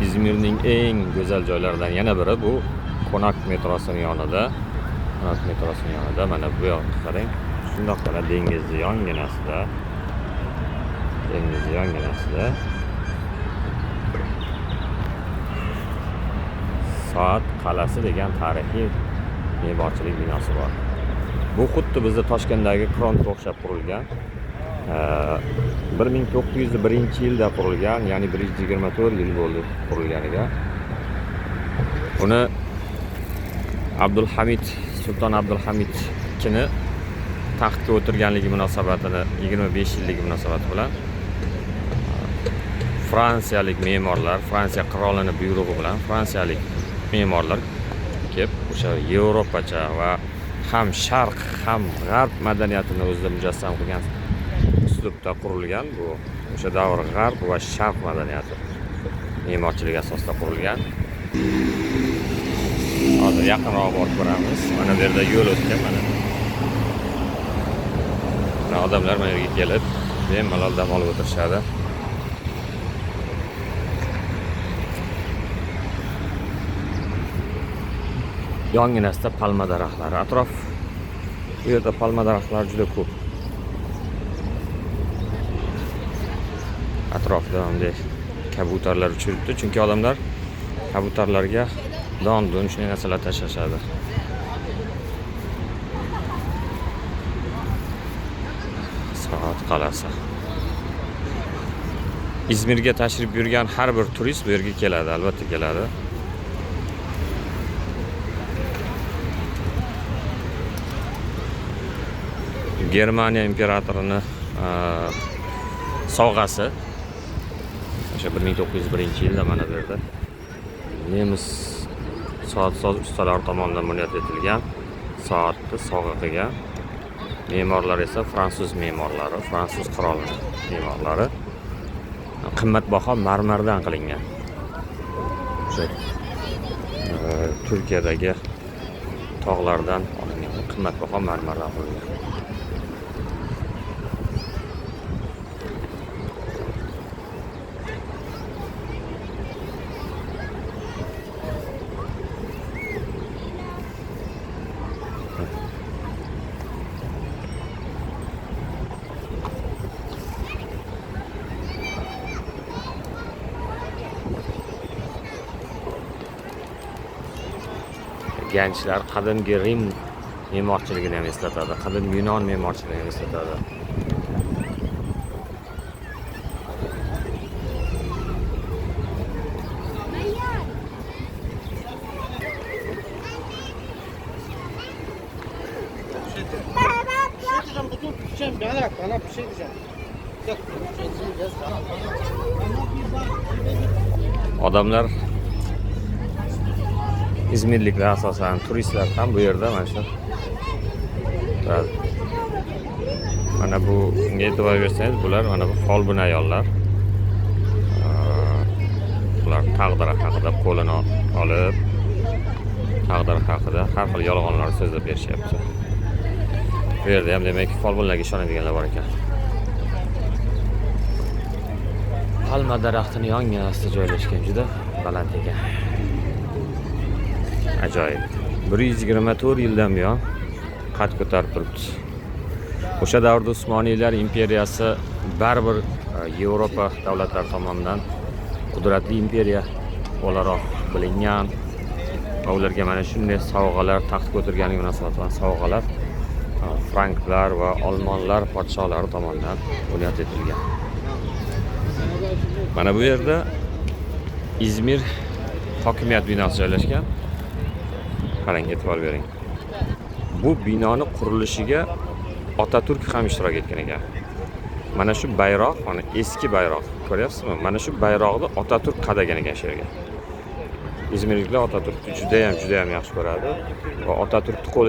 İzmirning eng go'zal joylaridan yana biri bu Konak metrosining yonida. Konak metrosining yonida mana bu yoqqa qarang. Shundoqqina dengizni yonginasida. Dengizni yonginasida Soat qal'asi degan tarixiy me'morchilik binosi bor. Bu xuddi bizda Toshkentdagi Kronga o'xshab qurilgan. 1901-yilda qurilgan, ya'ni 124 yil bo'ldi qurilganiga. Uni Sulton Abdulhamid II taxtga o'tirganligi munosabatini 25 yilligi munosabati bilan fransiyalik me'morlar, Fransiya qirolining buyrug'i bilan fransiyalik me'morlar kelib o'sha Yevropacha va ham sharq ham g'arb madaniyatini o'zida mujassam qilgan uslubda qurilgan. Bu o'sha davr g'arb va sharq madaniyati me'morchilik asosida qurilgan. Hozir yaqinroq borib ko'ramiz. Mana bu yerda yo'l o'tgan mana. Odamlar mana yerga kelib bemalol dam olib o'tirishadi. Yonginasida palma daraxtlari, atrof bu yerda palma daraxtlari juda ko'p. Atrofda bunday kabutarlar uchiribdi, chunki odamlar kabutarlarga don-dun shunday narsalar tashlashadi. Soat qal'asi. Izmirga tashrif buyurgan har bir turist bu yerga keladi, albatta keladi. Germaniya imperatorining sovg'asi o'sha 1901-yilda mana bu yerda nemis soatsoz ustalari tomonidan bunyod etilgan soatni sovg'a qilgan. Me'morlar esa fransuz me'morlari, fransuz qirolining me'morlari. Qimmatbaho marmardan qilingan. O'sha Turkiyadagi tog'lardan olingan qimmatbaho marmardan qilingan. Gençler qadimgi Rim me'morchiligini ham eslatadi, qadimgi Yunon me'morchiligini ham eslatadi. Odamlar İzmirliklar asosan turistlar ham bu yerda mana shu turadi. Mana bu e'tibor bersangiz, bular mana bu folbin ayollar. Ular taqdiri haqida qo'lini olib, taqdiri haqida har xil yolg'onlar so'zlab berishyapti. Bu yerda ham demak folbinlarga ishonadiganlar bor ekan. Palma daraxtining yonginasida joylashgan, juda baland ekan. Ajoyib. 124 yildan buyon qad ko'tarib turibdi. O'sha davrda Usmoniylar imperiyasi baribir Yevropa davlatlari tomonidan qudratli imperiya o'laroq bilingan va ularga mana shunday sovg'alar, taxtga o'tirganligi munosabati bilan sovg'alar franklar va olmonlar podsholari tomonidan bunyod etilgan. Mana bu yerda İzmir hokimiyat binosi joylashgan. Qarang, e'tibor bering. Bu binoni qurilishiga Otaturk ham ishtirok etgan ekan. Mana shu bayroq, mana eski bayroq, ko'ryapsizmi? Mana shu bayroqni Otaturk qadagan ekan shu yerga. İzmirliklar Otaturkni juda ham yaxshi ko'radi va Otaturkni qo'li